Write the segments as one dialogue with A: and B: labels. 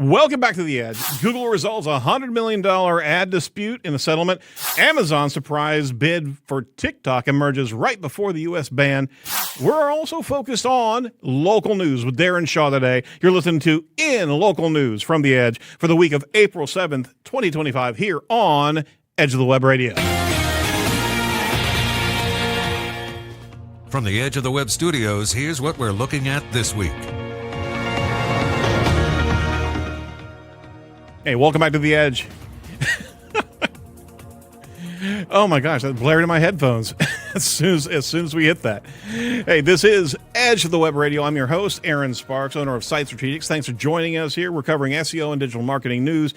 A: Welcome back to The Edge. Google resolves a $100 million ad dispute in a settlement. Amazon's surprise bid for TikTok emerges right before the U.S. ban. We're also focused on local news with Darren Shaw today. You're listening to In Local News from The Edge for the week of April 7th, 2025 here on Edge of the Web Radio.
B: From the Edge of the Web studios, here's what we're looking at this week.
A: Hey, welcome back to The Edge. Oh my gosh, that blared in my headphones as soon as we hit that. Hey, this is Edge of the Web Radio. I'm your host, Aaron Sparks, owner of Site Strategics. Thanks for joining us here. We're covering SEO and digital marketing news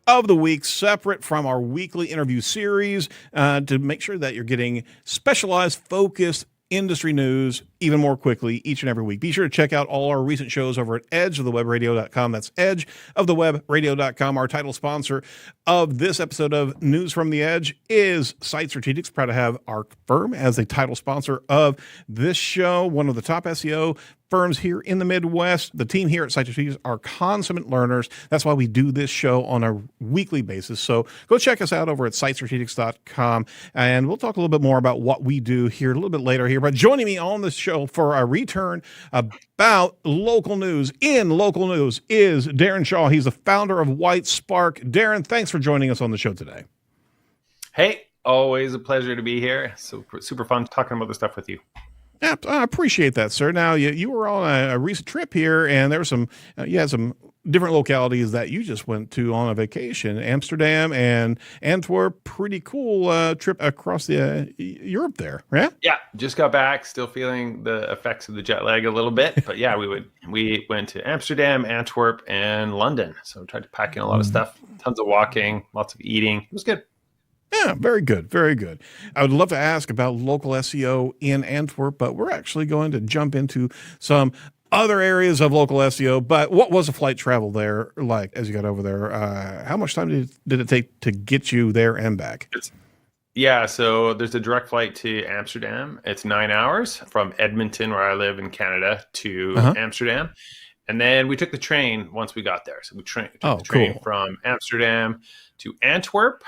A: of the week, separate from our weekly interview series, to make sure that you're getting specialized, focused industry news even more quickly each and every week. Be sure to check out all our recent shows over at edgeofthewebradio.com. That's edgeofthewebradio.com. Our title sponsor of this episode of News from the Edge is Site Strategics. Proud to have our firm as a title sponsor of this show, one of the top SEO firms here in the Midwest. The team here at Site Strategics are consummate learners. That's why we do this show on a weekly basis. So go check us out over at sitestrategics.com, and we'll talk a little bit more about what we do here a little bit later here. But joining me on this show for a return about local news, in local news, is Darren Shaw. He's the founder of White Spark. Darren, thanks for joining us on the show today.
C: Hey, always a pleasure to be here. So super fun talking about this stuff with you.
A: Yeah, I appreciate that, sir. Now, you were on a recent trip here, and there were some, you had some different localities that you just went to on a vacation. Amsterdam and Antwerp, pretty cool trip across the Europe there, right?
C: Yeah, just got back, still feeling the effects of the jet lag a little bit. But yeah, we went to Amsterdam, Antwerp, and London. So tried to pack in a lot of stuff, tons of walking, lots of eating. It was good.
A: Yeah, very good, very good. I would love to ask about local SEO in Antwerp, but we're actually going to jump into some other areas of local SEO. But what was the flight travel there like as you got over there? How much time did it take to get you there and back?
C: Yeah, so there's a direct flight to Amsterdam. It's 9 hours from Edmonton, where I live in Canada, to Amsterdam. And then we took the train once we got there. So we took the train from Amsterdam to Antwerp,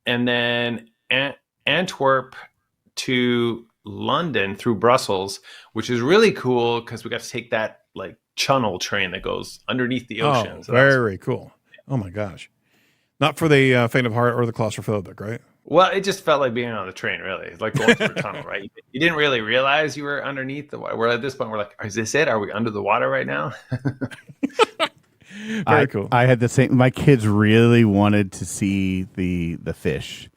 C: and then Antwerp to London through Brussels, which is really cool because we got to take that like channel train that goes underneath the ocean.
A: So very cool. Oh my gosh. Not for the faint of heart or the claustrophobic, right?
C: Well, it just felt like being on the train, really. It's like going through a tunnel, right? You didn't really realize you were underneath the water. We're at this point, we're like, is this it? Are we under the water right now?
A: Very cool.
D: I had the same. My kids really wanted to see the fish,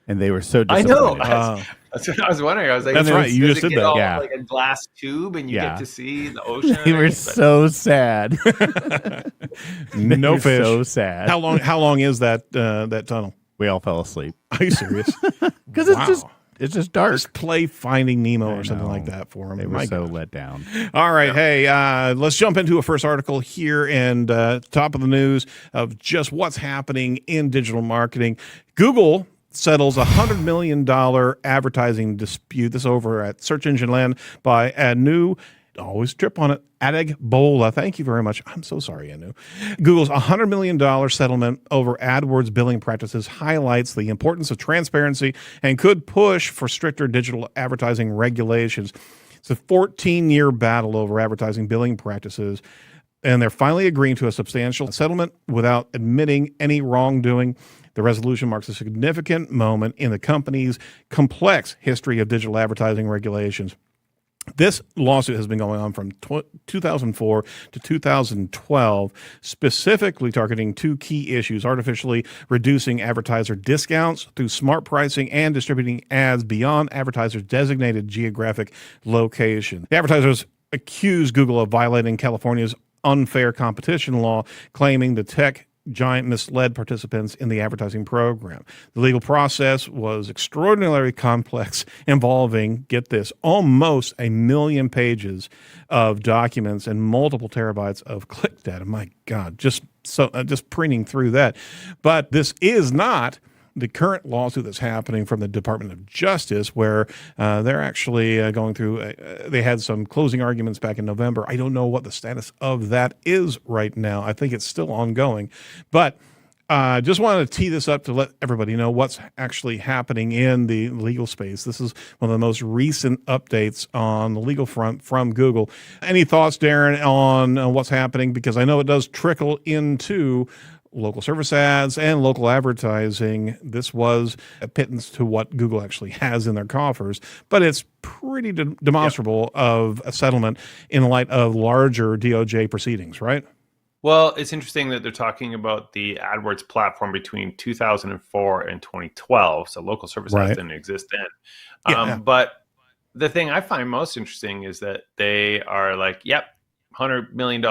D: and they were so disappointed.
C: I know. That's what I was wondering. I was like,
A: that's right. You just did that.
C: All,
D: yeah.
C: Like a glass tube, and you get to see the ocean.
D: They were so sad.
A: No fish.
D: So sad.
A: How long is that tunnel?
D: We all fell asleep.
A: Are you serious?
D: Because it's just dark.
A: Just play Finding Nemo or something like that for them.
D: They were so let down.
A: All right. Hey, let's jump into a first article here and top of the news of just what's happening in digital marketing. Google settles a $100 million advertising dispute. This over at Search Engine Land by Anu. Always trip on it. Adegbola. Thank you very much. I'm so sorry, Anu. Google's $100 million settlement over AdWords billing practices highlights the importance of transparency and could push for stricter digital advertising regulations. It's a 14-year battle over advertising billing practices, and they're finally agreeing to a substantial settlement without admitting any wrongdoing. The resolution marks a significant moment in the company's complex history of digital advertising regulations. This lawsuit has been going on from 2004 to 2012, specifically targeting two key issues: artificially reducing advertiser discounts through smart pricing and distributing ads beyond advertisers' designated geographic location. The advertisers accuse Google of violating California's unfair competition law, claiming the tech giant misled participants in the advertising program. The legal process was extraordinarily complex, involving, get this, almost 1 million pages of documents and multiple terabytes of click data. My God, just printing through that. But this is not the current lawsuit that's happening from the Department of Justice, where they're actually going through, they had some closing arguments back in November. I don't know what the status of that is right now. I think it's still ongoing. But just wanted to tee this up to let everybody know what's actually happening in the legal space. This is one of the most recent updates on the legal front from Google. Any thoughts, Darren, on what's happening? Because I know it does trickle into local service ads and local advertising. This was a pittance to what Google actually has in their coffers, but it's pretty demonstrable of a settlement in light of larger DOJ proceedings, right?
C: Well, it's interesting that they're talking about the AdWords platform between 2004 and 2012. So local service ads didn't exist then. But the thing I find most interesting is that they are like, yep, $100 million,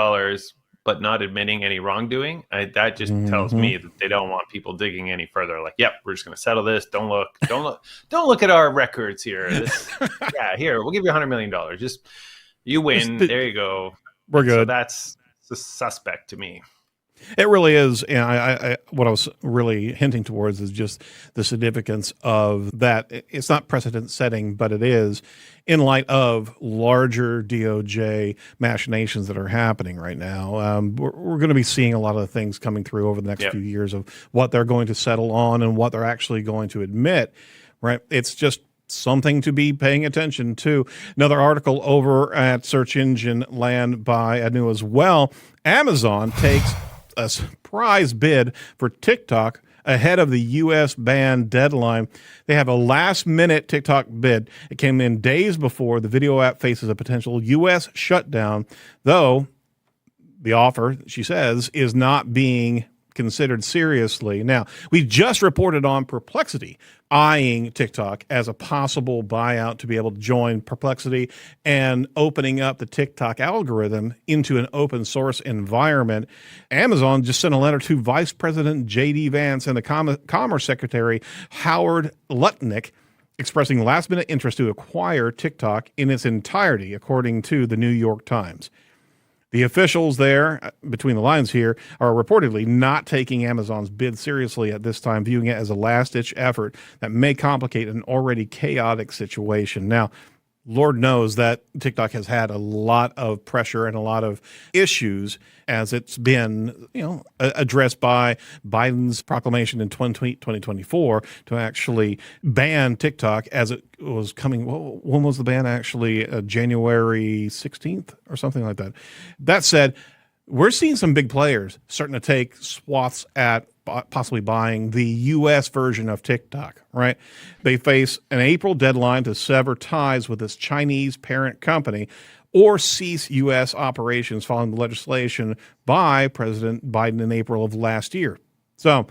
C: but not admitting any wrongdoing. That just tells me that they don't want people digging any further. Like, yep, we're just going to settle this. Don't look at our records here. Here, we'll give you $100 million. Just you win. There you go.
A: We're good.
C: So that's suspect to me.
A: It really is. And I what I was really hinting towards is just the significance of that. It's not precedent setting, but it is in light of larger DOJ machinations that are happening right now. We're going to be seeing a lot of things coming through over the next few years of what they're going to settle on and what they're actually going to admit, right? It's just something to be paying attention to. Another article over at Search Engine Land by Anu as well. Amazon takes a surprise bid for TikTok ahead of the U.S. ban deadline. They have a last-minute TikTok bid. It came in days before the video app faces a potential U.S. shutdown, though the offer, she says, is not being considered seriously. Now, we just reported on Perplexity eyeing TikTok as a possible buyout to be able to join Perplexity and opening up the TikTok algorithm into an open source environment. Amazon just sent a letter to Vice President J.D. Vance and the Commerce Secretary Howard Lutnick expressing last-minute interest to acquire TikTok in its entirety, according to the New York Times. The officials there, between the lines here, are reportedly not taking Amazon's bid seriously at this time, viewing it as a last-ditch effort that may complicate an already chaotic situation. Now, Lord knows that TikTok has had a lot of pressure and a lot of issues as it's been, addressed by Biden's proclamation in 2024 to actually ban TikTok as it was coming. When was the ban actually? January 16th or something like that. That said, we're seeing some big players starting to take swaths at possibly buying the U.S. version of TikTok, right? They face an April deadline to sever ties with its Chinese parent company or cease U.S. operations following the legislation by President Biden in April of last year. So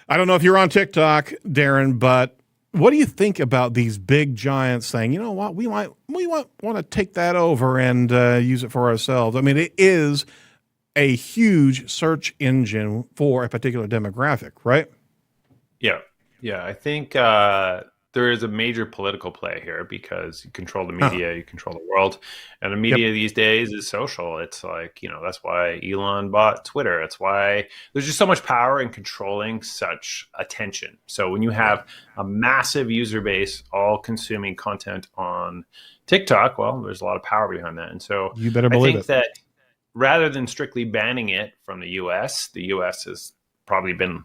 A: I don't know if you're on TikTok, Darren, but what do you think about these big giants saying, you know what, we want to take that over and use it for ourselves? I mean, it is a huge search engine for a particular demographic, right?
C: Yeah. I think there is a major political play here because you control the media, you control the world, and the media these days is social. It's like, that's why Elon bought Twitter. It's why there's just so much power in controlling such attention. So when you have a massive user base all consuming content on TikTok, well, there's a lot of power behind that. And so
A: you better believe
C: I think that rather than strictly banning it from the U.S. has probably been,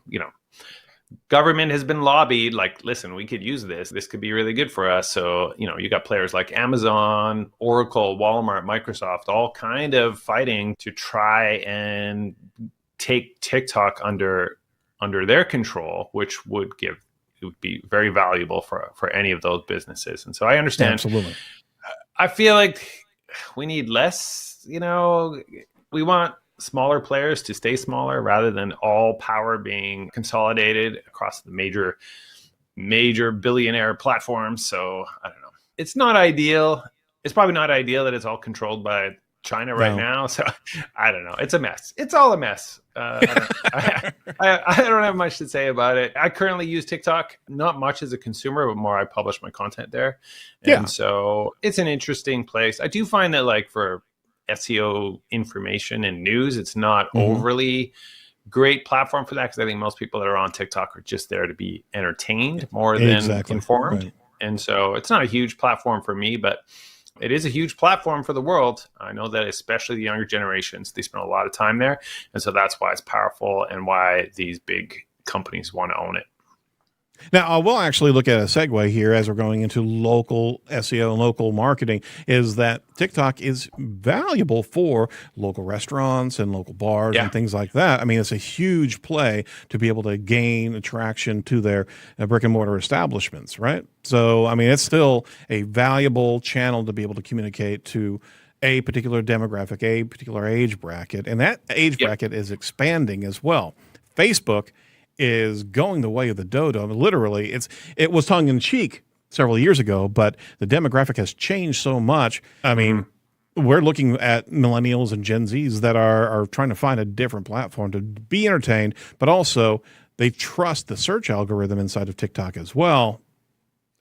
C: government has been lobbied like, listen, we could use this. This could be really good for us. So, you got players like Amazon, Oracle, Walmart, Microsoft, all kind of fighting to try and take TikTok under their control, which would be very valuable for any of those businesses. And so I understand.
A: Absolutely.
C: I feel like we need less, we want smaller players to stay smaller rather than all power being consolidated across the major billionaire platforms. So I don't know. It's not ideal. It's probably not ideal that it's all controlled by China right now. So I don't know. It's a mess. It's all a mess. I don't have much to say about it. I currently use TikTok, not much as a consumer, but more I publish my content there. And so it's an interesting place. I do find that like for SEO information and news, it's not overly great platform for that, because I think most people that are on TikTok are just there to be entertained more than
A: Exactly.
C: informed.
A: Right.
C: And so it's not a huge platform for me, but it is a huge platform for the world. I know that especially the younger generations, they spend a lot of time there. And so that's why it's powerful and why these big companies want to own it.
A: Now, we'll actually look at a segue here as we're going into local SEO and local marketing, is that TikTok is valuable for local restaurants and local bars and things like that. I mean, it's a huge play to be able to gain attraction to their brick and mortar establishments, right? So, I mean, it's still a valuable channel to be able to communicate to a particular demographic, a particular age bracket, and that age bracket is expanding as well. Facebook is going the way of the dodo. I mean, literally, it was tongue in cheek several years ago, but the demographic has changed so much. I mean, we're looking at millennials and Gen Zs that are trying to find a different platform to be entertained, but also they trust the search algorithm inside of TikTok as well.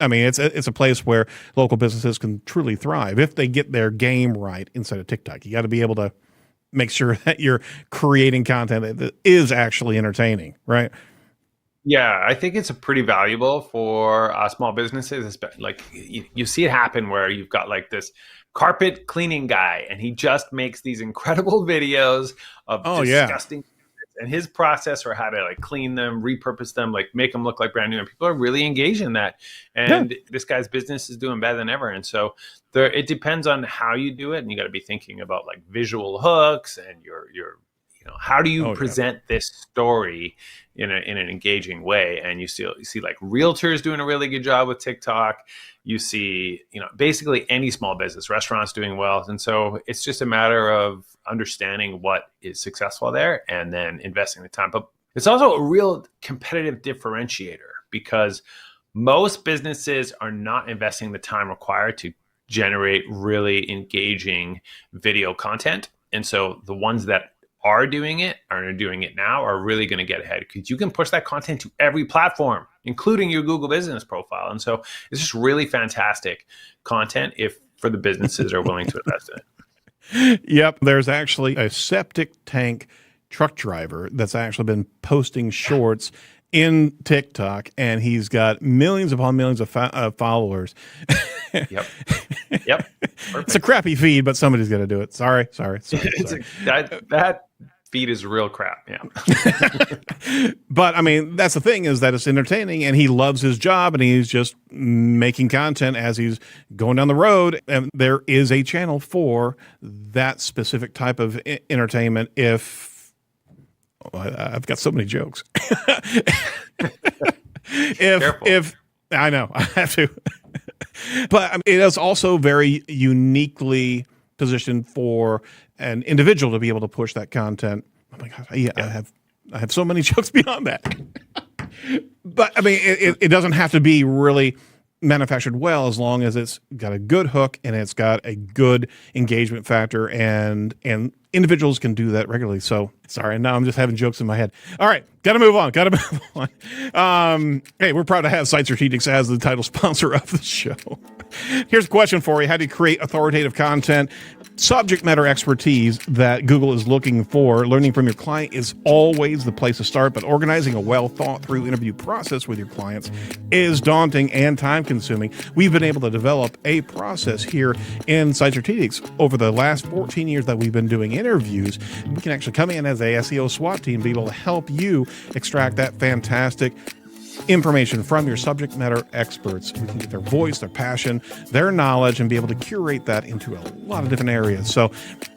A: I mean, it's a place where local businesses can truly thrive if they get their game right inside of TikTok. You got to be able to make sure that you're creating content that is actually entertaining, right?
C: Yeah, I think it's pretty valuable for small businesses. Like you see it happen where you've got like this carpet cleaning guy, and he just makes these incredible videos of disgusting and his process, or how to like clean them, repurpose them, like make them look like brand new. And people are really engaged in that. And this guy's business is doing better than ever. And so it depends on how you do it. And you got to be thinking about like visual hooks and your how do you present this story in an engaging way? And you see like realtors doing a really good job with TikTok. You see, basically any small business, restaurants doing well. And so it's just a matter of understanding what is successful there and then investing the time. But it's also a real competitive differentiator, because most businesses are not investing the time required to generate really engaging video content. And so the ones that are doing it now are really going to get ahead, because you can push that content to every platform, including your Google business profile. And so it's just really fantastic content for the businesses are willing to invest in it.
A: Yep. There's actually a septic tank truck driver that's actually been posting shorts in TikTok, and he's got millions upon millions of followers.
C: Yep. Perfect.
A: It's a crappy feed, but somebody's got to do it. Sorry.
C: That feed is real crap. Yeah.
A: But I mean, that's the thing, is that it's entertaining, and he loves his job, and he's just making content as he's going down the road. And there is a channel for that specific type of entertainment. I've got so many jokes. if I know I have to, but it is also very uniquely positioned for an individual to be able to push that content. Oh my God, I have so many jokes beyond that. But I mean, it doesn't have to be really manufactured well, as long as it's got a good hook and it's got a good engagement factor, and individuals can do that regularly. So sorry, now I'm just having jokes in my head. All right, got to move on. Hey, we're proud to have Site Strategics as the title sponsor of the show. Here's a question for you. How do you create authoritative content? Subject matter expertise that Google is looking for. Learning from your client is always the place to start, but organizing a well thought through interview process with your clients is daunting and time consuming. We've been able to develop a process here in Site Strategics over the last 14 years that we've been doing interviews. We can actually come in as a SEO SWAT team, be able to help you extract that fantastic information from your subject matter experts. We can get their voice, their passion, their knowledge, and be able to curate that into a lot of different areas. So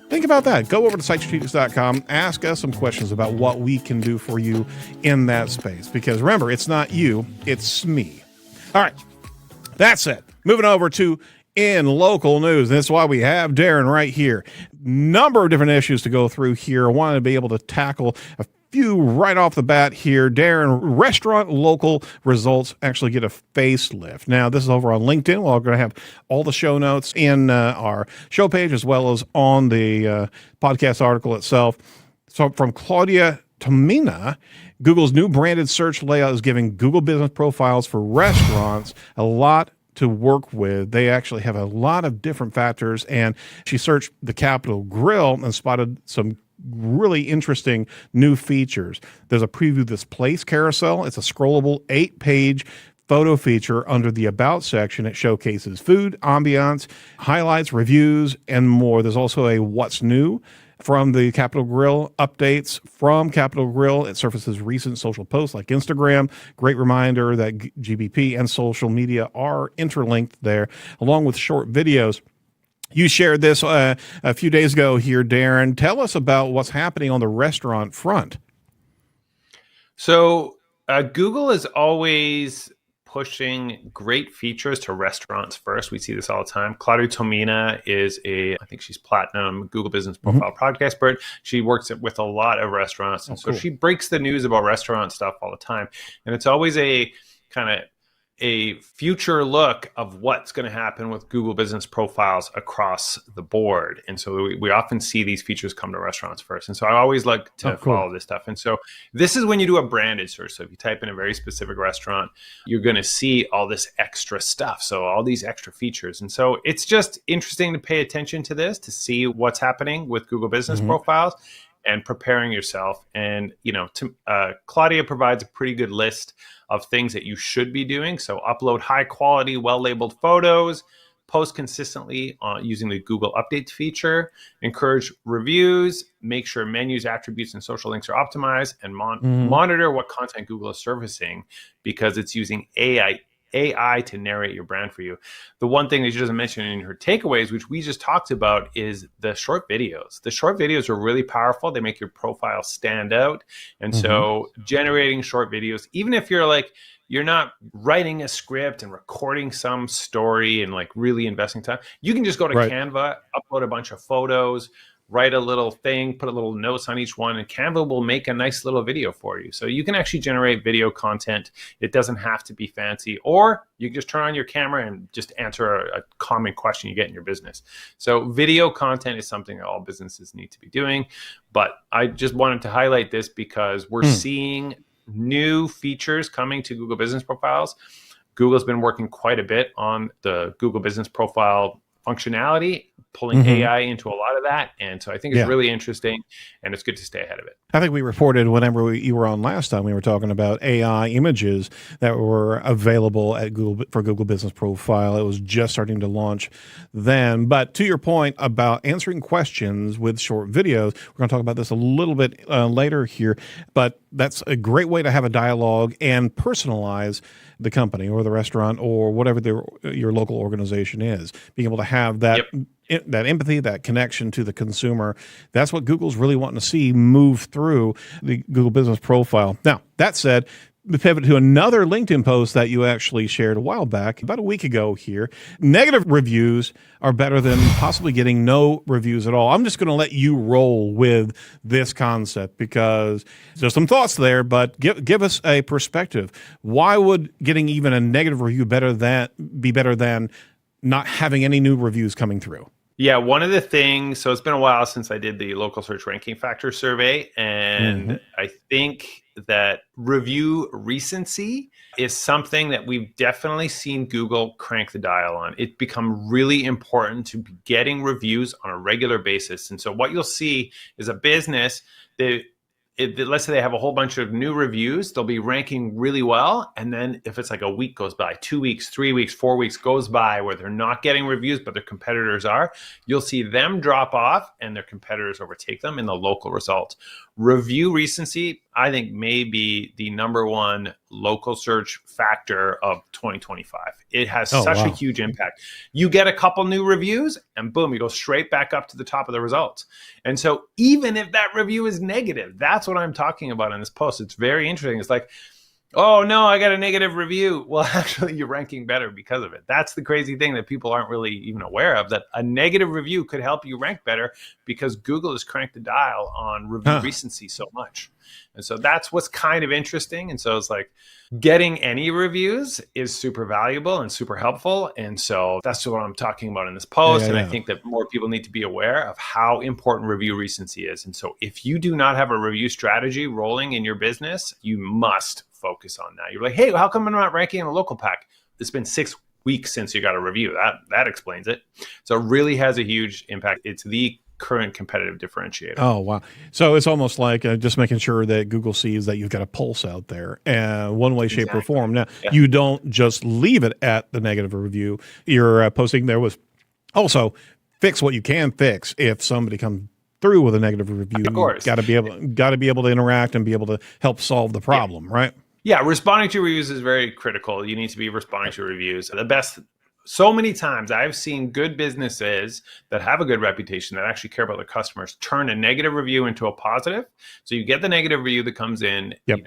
A: think about that. Go over to sitestrategics.com, ask us some questions about what we can do for you in that space. Because remember, it's not you, it's me. All right, that's it. Moving over to in local news. That's why we have Darren right here. Number of different issues to go through here. I wanted to be able to tackle a few right off the bat here. Darren, restaurant local results actually get a facelift. Now, this is over on LinkedIn. We're going to have all the show notes in our show page, as well as on the podcast article itself. So from Claudia Tomina, Google's new branded search layout is giving Google business profiles for restaurants a lot to work with. They actually have a lot of different factors, and she searched the Capitol Grill and spotted some really interesting new features. There's a preview this place carousel. It's a scrollable 8-page photo feature under the About section. It showcases food, ambiance, highlights, reviews, and more. There's also a What's New from the Capitol Grill updates from Capitol Grill. It surfaces recent social posts like Instagram. Great reminder that GBP and social media are interlinked there, along with short videos. You shared this a few days ago here, Darren. Tell us about what's happening on the restaurant front.
C: So Google is always pushing great features to restaurants first. We see this all the time. Claudia Tomina is I think she's platinum Google Business Profile product expert. She works with a lot of restaurants. And so she breaks the news about restaurant stuff all the time. And it's always a kind of a future look of what's going to happen with Google Business Profiles across the board. And so we often see these features come to restaurants first. And so I always like to follow this stuff. And so this is when you do a branded search. So if you type in a very specific restaurant, you're going to see all this extra stuff. So all these extra features. And so it's just interesting to pay attention to this, to see what's happening with Google Business Profiles and preparing yourself. And, Claudia provides a pretty good list of things that you should be doing. So upload high quality, well-labeled photos, post consistently using the Google Updates feature, encourage reviews, make sure menus, attributes, and social links are optimized, and monitor what content Google is surfacing because it's using AI to narrate your brand for you. The one thing that she doesn't mention in her takeaways, which we just talked about, is the short videos. The short videos are really powerful. They make your profile stand out. And so generating short videos, even if you're not writing a script and recording some story and really investing time, you can just go to Canva, upload a bunch of photos, write a little thing, put a little notes on each one, and Canva will make a nice little video for you. So you can actually generate video content. It doesn't have to be fancy, or you can just turn on your camera and just answer a common question you get in your business. So video content is something that all businesses need to be doing. But I just wanted to highlight this because we're seeing new features coming to Google Business Profiles. Google's been working quite a bit on the Google Business Profile functionality, pulling AI into a lot of that. And so I think it's really interesting, and it's good to stay ahead of it.
A: I think we reported whenever you were on last time, we were talking about AI images that were available at Google for Google Business Profile. It was just starting to launch then. But to your point about answering questions with short videos, we're going to talk about this a little bit later here, but that's a great way to have a dialogue and personalize the company or the restaurant or whatever your local organization is. Being able to have that that empathy, that connection to the consumer, that's what Google's really wanting to see move through the Google Business Profile. Now, that said, we pivot to another LinkedIn post that you actually shared a while back, about a week ago here. Negative reviews are better than possibly getting no reviews at all. I'm just going to let you roll with this concept because there's some thoughts there, but give us a perspective. Why would getting even a negative review be better than not having any new reviews coming through?
C: Yeah, one of the things, so it's been a while since I did the local search ranking factor survey, and I think that review recency is something that we've definitely seen Google crank the dial on. It's become really important to be getting reviews on a regular basis. And so what you'll see is a business that let's say they have a whole bunch of new reviews, they'll be ranking really well. And then if it's like a week goes by, 2 weeks, 3 weeks, 4 weeks goes by where they're not getting reviews, but their competitors are, you'll see them drop off and their competitors overtake them in the local results. Review recency, I think, may be the number one local search factor of 2025. It has such a huge impact. You get a couple new reviews and boom, you go straight back up to the top of the results. And so even if that review is negative, that's what I'm talking about in this post. It's very interesting. It's like, oh no, I got a negative review. Well, actually, you're ranking better because of it. That's the crazy thing that people aren't really even aware of, that a negative review could help you rank better because Google has cranked the dial on review recency so much. And so that's what's kind of interesting. And so it's like getting any reviews is super valuable and super helpful. And so that's what I'm talking about in this post. I think that more people need to be aware of how important review recency is. And so if you do not have a review strategy rolling in your business, you must focus on that. You're like, hey, how come I'm not ranking in the local pack? It's been 6 weeks since you got a review. That explains it. So it really has a huge impact. It's the current competitive differentiator.
A: Oh, wow. So it's almost like just making sure that Google sees that you've got a pulse out there, one way, shape, or
C: Exactly.
A: form. Now,
C: Yeah.
A: you don't just leave it at the negative review. You're posting there was also fix what you can fix if somebody comes through with a negative review.
C: Of course.
A: Got to be able to interact and be able to help solve the problem, right?
C: Yeah, responding to reviews is very critical. You need to be responding to reviews. The best, so many times I've seen good businesses that have a good reputation that actually care about their customers turn a negative review into a positive. So you get the negative review that comes in,
A: Yep.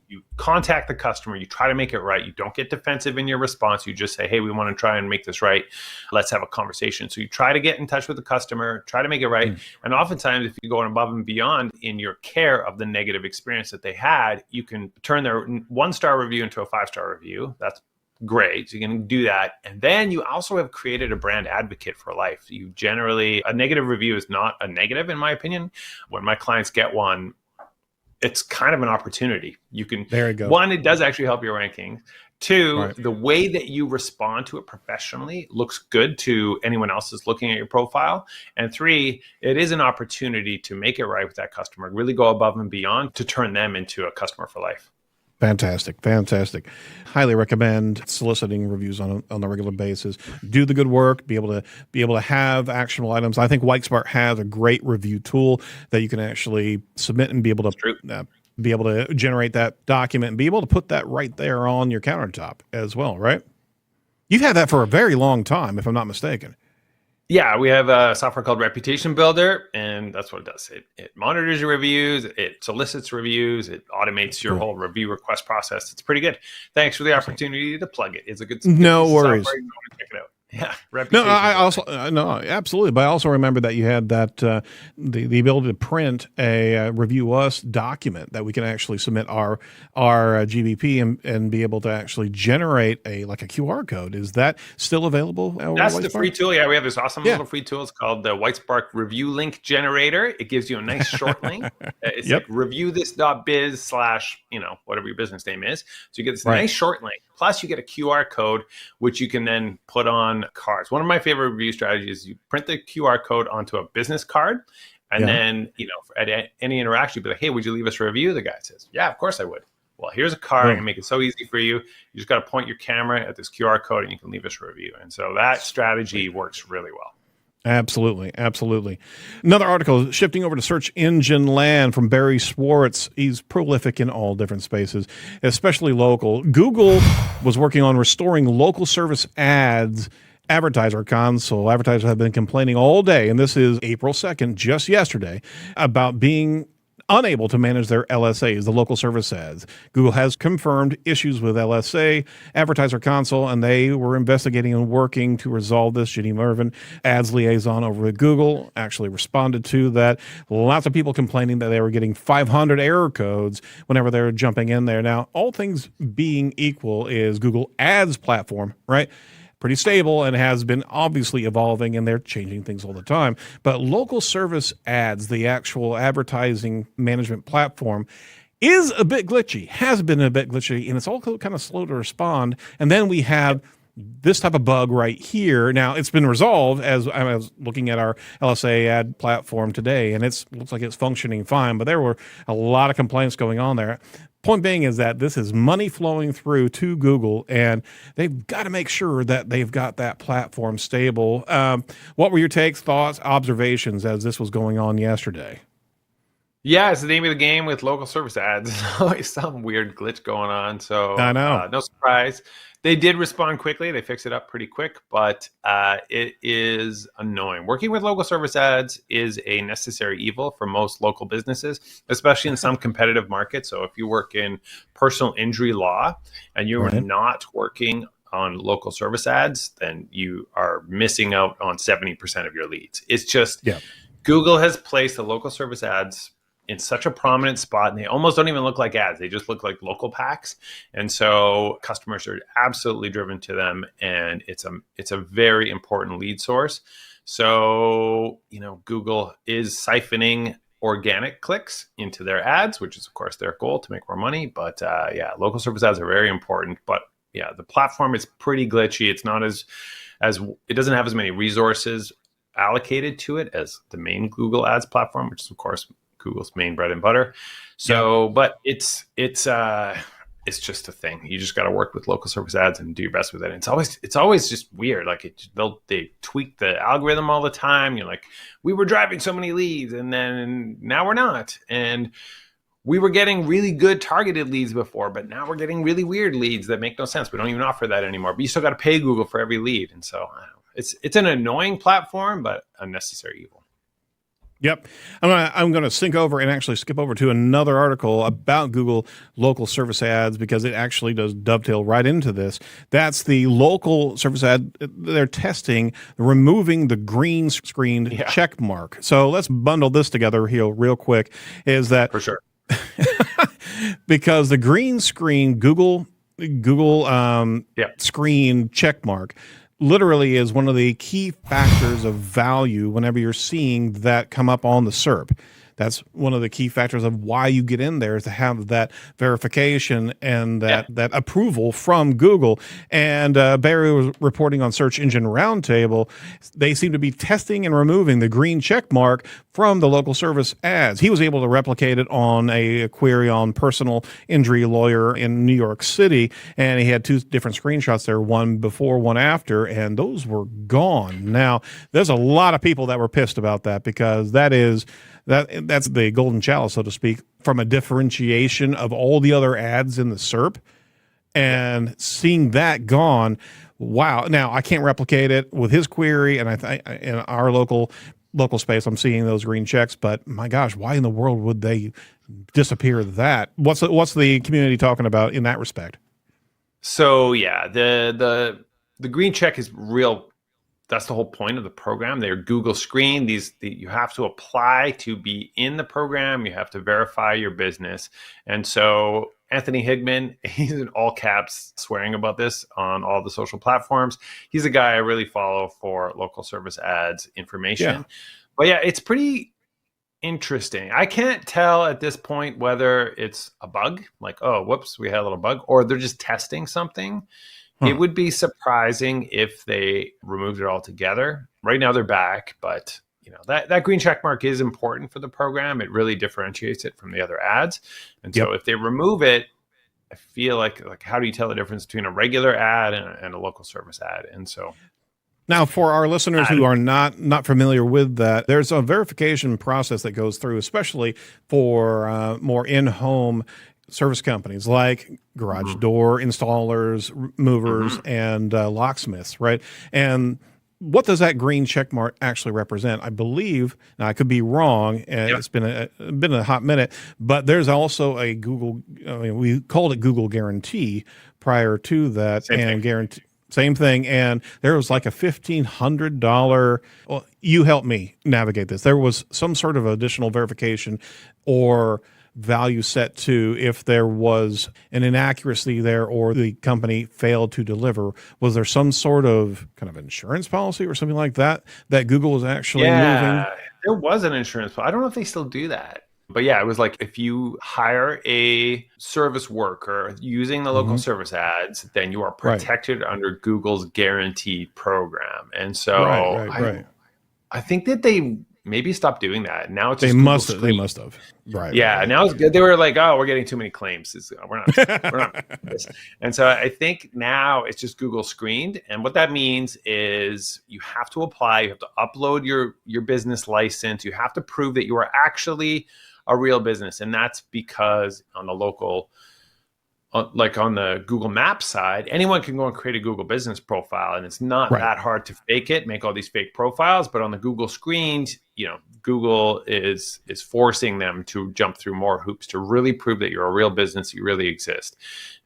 C: you contact the customer, you try to make it right. You don't get defensive in your response. You just say, hey, we want to try and make this right. Let's have a conversation. So you try to get in touch with the customer, try to make it right. And oftentimes, if you go above and beyond in your care of the negative experience that they had, you can turn their 1-star review into a 5-star review. That's great. So you can do that. And then you also have created a brand advocate for life. You generally, a negative review is not a negative, in my opinion. When my clients get one, it's kind of an opportunity. You can,
A: There you go.
C: one, it does actually help your ranking. Two,
A: Right.
C: the way that you respond to it professionally looks good to anyone else that's looking at your profile. And three, it is an opportunity to make it right with that customer, really go above and beyond to turn them into a customer for life.
A: Fantastic. Highly recommend soliciting reviews on a regular basis. Do the good work. Be able to have actionable items. I think WAIKAY has a great review tool that you can actually submit and be able to generate that document and be able to put that right there on your countertop as well. Right? You've had that for a very long time, if I'm not mistaken.
C: Yeah, we have a software called Reputation Builder, and that's what it does. It monitors your reviews, it solicits reviews, it automates your whole review request process. It's pretty good. Thanks for the opportunity to plug it. It's a good
A: No
C: piece of
A: worries.
C: software. You want to check it out. Yeah,
A: No,
C: Reputation
A: I
C: Builder.
A: also no, absolutely. But I also remember that you had that the ability to print a review us document that we can actually submit our GBP and be able to actually generate a QR code. Is that still available?
C: That's the free tool. Yeah, we have this awesome little free tool. It's called the Whitespark Review Link Generator. It gives you a nice short link. It's like reviewthis.biz / whatever your business name is. So you get this nice short link. Plus, you get a QR code, which you can then put on cards. One of my favorite review strategies is you print the QR code onto a business card. And then, at any interaction, you'd be like, hey, would you leave us a review? The guy says, yeah, of course I would. Well, here's a card and make it so easy for you. You just got to point your camera at this QR code and you can leave us a review. And so that strategy works really well.
A: Absolutely. Another article, shifting over to search engine land, from Barry Schwartz. He's prolific in all different spaces, especially local. Google was working on restoring local service ads advertiser console. Advertisers have been complaining all day, and this is April 2nd, just yesterday, about being unable to manage their LSAs, the local service ads. Google has confirmed issues with LSA, advertiser console, and they were investigating and working to resolve this. Jenny Mervin, ads liaison over at Google, actually responded to that. Lots of people complaining that they were getting 500 error codes whenever they were jumping in there. Now, all things being equal, is Google Ads platform, right? Pretty stable and has been obviously evolving, and they're changing things all the time. But local service ads, the actual advertising management platform, is a bit glitchy, has been a bit glitchy, and it's also kind of slow to respond. And then we have this type of bug right here. Now, it's been resolved as I was looking at our LSA ad platform today, and it looks like it's functioning fine, but there were a lot of complaints going on there. Point being is that this is money flowing through to Google, and they've got to make sure that they've got that platform stable. What were your takes, thoughts, observations as this was going on yesterday?
C: Yeah, it's the name of the game with local service ads. There's always some weird glitch going on. So
A: I know.
C: No surprise. They did respond quickly. They fixed it up pretty quick, but it is annoying. Working with local service ads is a necessary evil for most local businesses, especially in some competitive markets. So if you work in personal injury law and you are not working on local service ads, then you are missing out on 70% of your leads. It's just Google has placed the local service ads in such a prominent spot, and they almost don't even look like ads. They just look like local packs. And so customers are absolutely driven to them, and it's a very important lead source. So, Google is siphoning organic clicks into their ads, which is of course their goal, to make more money. But local service ads are very important. But the platform is pretty glitchy. It's not as it doesn't have as many resources allocated to it as the main Google Ads platform, which is of course Google's main bread and butter. So, but it's just a thing. You just got to work with local service ads and do your best with it. And it's always just weird. Like they tweak the algorithm all the time. You're like, we were driving so many leads, and then now we're not. And we were getting really good targeted leads before, but now we're getting really weird leads that make no sense. We don't even offer that anymore. But you still got to pay Google for every lead. And so I don't know. It's an annoying platform, but unnecessary evil.
A: Yep. I'm gonna sync over and actually skip over to another article about Google local service ads, because it actually does dovetail right into this. That's the local service ad. They're testing removing the green screen check mark. So let's bundle this together here real quick. Is that
C: for sure?
A: Because the green screen Google screen check mark literally is one of the key factors of value whenever you're seeing that come up on the SERP. That's one of the key factors of why you get in there, is to have that verification and that approval from Google. And Barry was reporting on Search Engine Roundtable. They seem to be testing and removing the green check mark from the local service ads. He was able to replicate it on a query on personal injury lawyer in New York City, and he had two different screenshots there, one before, one after, and those were gone. Now, there's a lot of people that were pissed about that, because that's the golden chalice, so to speak, from a differentiation of all the other ads in the SERP, and seeing that gone. Wow. Now I can't replicate it with his query, and in our local space, I'm seeing those green checks, but my gosh, why in the world would they disappear that? What's the community talking about in that respect?
C: So yeah, the green check is real. That's the whole point of the program. They're Google screened. You have to apply to be in the program. You have to verify your business. And so Anthony Higman, he's in all caps swearing about this on all the social platforms. He's a guy I really follow for local service ads information.
A: Yeah.
C: But yeah, it's pretty interesting. I can't tell at this point whether it's a bug, like, oh, whoops, we had a little bug, or they're just testing something. It would be surprising if they removed it altogether. Right now they're back, but that green check mark is important for the program. It really differentiates it from the other ads. And so if they remove it, I feel like how do you tell the difference between a regular ad and a local service ad? And so
A: now, for our listeners who are not familiar with that, there's a verification process that goes through, especially for more in-home service companies like garage door installers, movers, and locksmiths, right? And what does that green check mark actually represent? I believe, now I could be wrong, and it's been a hot minute, but there's also a Google, we called it Google Guarantee prior to that, same thing, and there was like a $1,500, well, you help me navigate this. There was some sort of additional verification or value set to if there was an inaccuracy there or the company failed to deliver. Was there some sort of kind of insurance policy or something like that Google was actually moving?
C: There was an insurance policy. I don't know if they still do that. But yeah, it was like if you hire a service worker using the local service ads, then you are protected under Google's guaranteed program. And so I think that they maybe stopped doing that. Now it's just
A: they must have. Right.
C: Yeah. Now it's good. They were like, oh, we're getting too many claims. We're not. And so I think now it's just Google screened. And what that means is you have to apply. You have to upload your business license. You have to prove that you are actually a real business. And that's because on the local, like on the Google Maps side, anyone can go and create a Google business profile, and it's not that hard to fake it, make all these fake profiles. But on the Google screens, Google is forcing them to jump through more hoops to really prove that you're a real business, you really exist.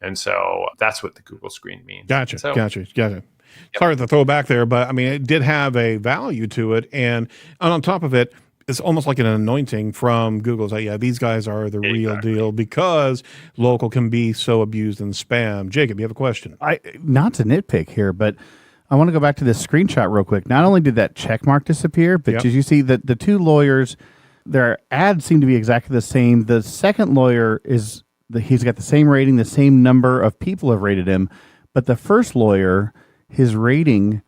C: And so that's what the Google screen means.
A: Gotcha. Sorry to throw back there, but I mean, it did have a value to it. And on top of it, it's almost like an anointing from Google's like, yeah, these guys are the real deal, because local can be so abused and spam. Jacob, you have a question?
D: Not to nitpick here, but I want to go back to this screenshot real quick. Not only did that check mark disappear, but did you see that the two lawyers, their ads seem to be exactly the same. The second lawyer he's got the same rating, the same number of people have rated him, but the first lawyer, his rating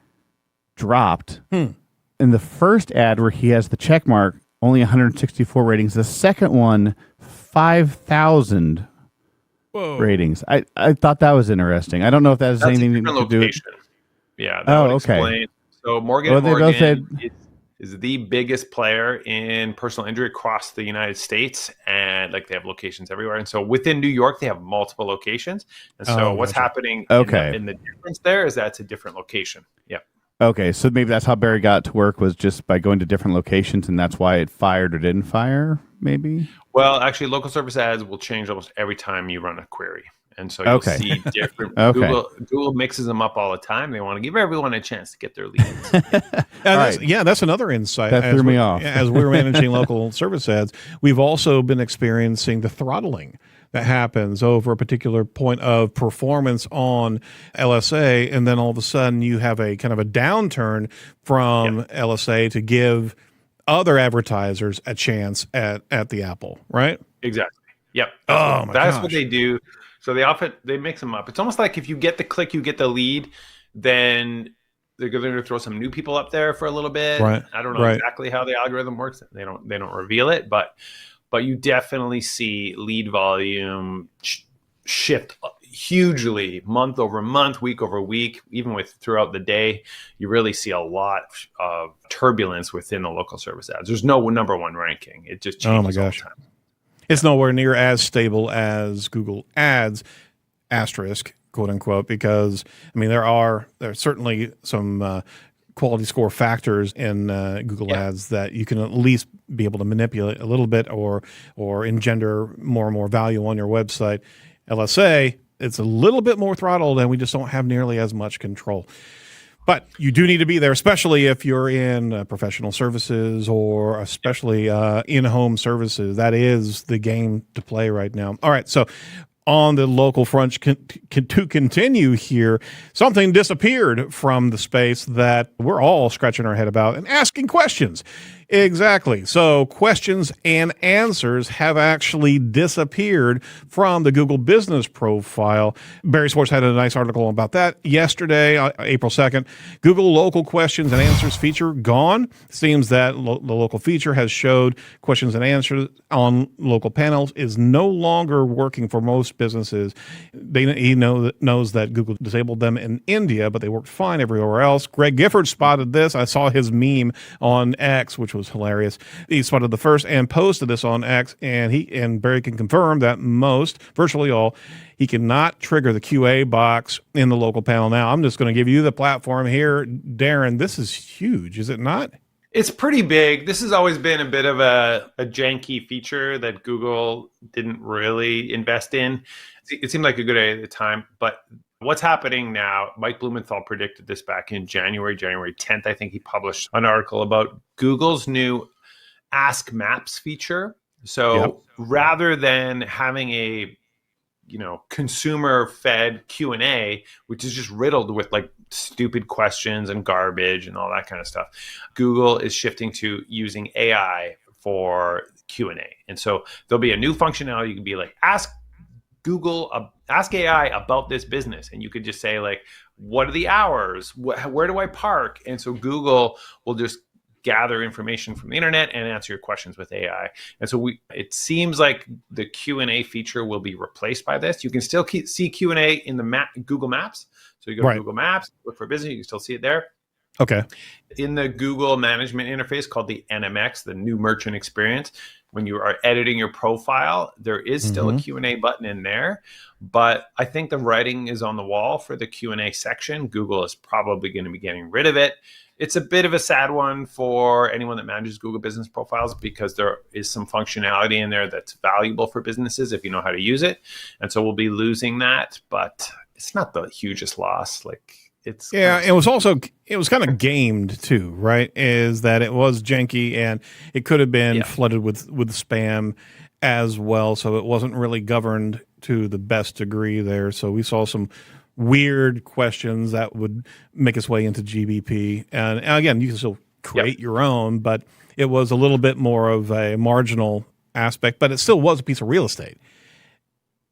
D: dropped. in the first ad where he has the check mark, only 164 ratings. The second one, 5,000 ratings. I thought that was interesting. I don't know if that has
C: That's
D: anything
C: a different
D: to do with...
C: location. Yeah, that would explain. So Morgan
D: Well,
C: &
D: they both
C: Morgan
D: said...
C: is the biggest player in personal injury across the United States, and like they have locations everywhere. And so within New York, they have multiple locations. And so what's happening in the difference there is that it's a different location. Yeah.
D: Okay, so maybe that's how Barry got to work, was just by going to different locations, and that's why it fired or didn't fire, maybe?
C: Well, actually, local service ads will change almost every time you run a query. And so you'll see different. Google mixes them up all the time. They want to give everyone a chance to get their leads.
A: That's another insight.
D: That threw me off.
A: As we're managing local service ads, we've also been experiencing the throttling that happens over a particular point of performance on LSA, and then all of a sudden you have a kind of a downturn from LSA to give other advertisers a chance at the apple, right?
C: Exactly. Yep.
A: That's
C: what they do. So they mix them up. It's almost like if you get the click, you get the lead, then they're going to throw some new people up there for a little bit.
A: Right.
C: I don't know exactly how the algorithm works. They don't reveal it, but you definitely see lead volume shift hugely month over month, week over week, even with throughout the day. You really see a lot of turbulence within the local service ads. There's no number one ranking. It just changes all the time.
A: It's nowhere near as stable as Google Ads, asterisk, quote unquote, because I mean there are certainly some quality score factors in Google Ads that you can at least be able to manipulate a little bit or engender more and more value on your website. LSA, it's a little bit more throttled, and we just don't have nearly as much control. But you do need to be there, especially if you're in professional services or especially in-home services. That is the game to play right now. All right, so on the local front, to continue here, something disappeared from the space that we're all scratching our head about and asking questions. Exactly. So questions and answers have actually disappeared from the Google business profile. Barry Sports had a nice article about that yesterday, April 2nd. Google local questions and answers feature gone. Seems that the local feature has showed questions and answers on local panels is no longer working for most businesses. He knows that Google disabled them in India, but they worked fine everywhere else. Greg Gifford spotted this. I saw his meme on X, which was hilarious. He spotted the first and posted this on X, and Barry can confirm that virtually all, he cannot trigger the QA box in the local panel now. I'm just going to give you the platform here. Darren, this is huge, is it not?
C: It's pretty big. This has always been a bit of a janky feature that Google didn't really invest in. It seemed like a good idea at the time, but what's happening now, Mike Blumenthal predicted this back in January 10th. I think he published an article about Google's new Ask Maps feature. So rather than having a consumer-fed Q&A, which is just riddled with like stupid questions and garbage and all that kind of stuff, Google is shifting to using AI for Q&A. And so there'll be a new functionality. You can be like, ask AI about this business, and you could just say like, what are the hours, where do I park? And so Google will just gather information from the internet and answer your questions with AI. And so it seems like the Q&A feature will be replaced by this. You can still see Q&A in the Google Maps. So you go to Google Maps, look for business, you can still see it there.
A: Okay.
C: In the Google management interface called the NMX, the new merchant experience, when you are editing your profile, there is still a Q&A button in there, but I think the writing is on the wall for the Q&A section. Google is probably going to be getting rid of it. It's a bit of a sad one for anyone that manages Google business profiles, because there is some functionality in there that's valuable for businesses if you know how to use it. And so we'll be losing that, but it's not the hugest loss. It was kind of gamed too, right? Is that it was janky and it could have been flooded with spam as well. So it wasn't really governed to the best degree there. So we saw some weird questions that would make its way into GBP. And again, you can still create your own, but it was a little bit more of a marginal aspect, but it still was a piece of real estate.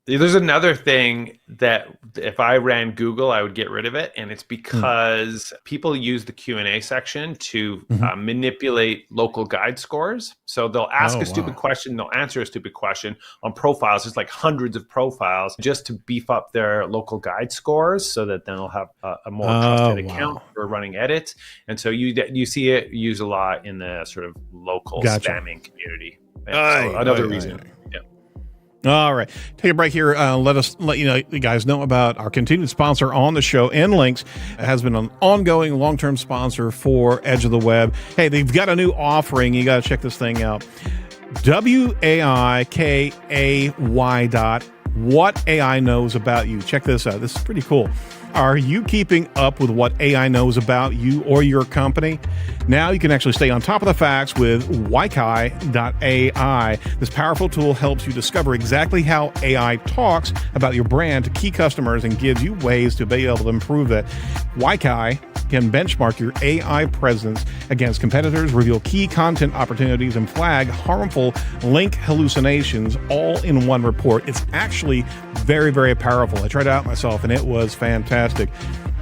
C: There's another thing that if I ran Google, I would get rid of it, and it's because people use the Q&A section to manipulate local guide scores. So they'll ask a stupid question, they'll answer a stupid question on profiles. There's like hundreds of profiles just to beef up their local guide scores, so that then they'll have a more trusted account for running edits. And so you see it used a lot in the sort of local spamming community. So another reason.
A: All right. Take a break here. Let you guys know about our continued sponsor on the show, InLinks. It has been an ongoing long-term sponsor for Edge of the Web. Hey, they've got a new offering. You got to check this thing out. WAIKAY dot what AI knows about you. Check this out. This is pretty cool. Are you keeping up with what AI knows about you or your company? Now you can actually stay on top of the facts with WAIKAY.ai. This powerful tool helps you discover exactly how AI talks about your brand to key customers and gives you ways to be able to improve that. WAIKAY can benchmark your AI presence against competitors, reveal key content opportunities, and flag harmful link hallucinations all in one report. It's actually very, very powerful. I tried it out myself, and it was fantastic.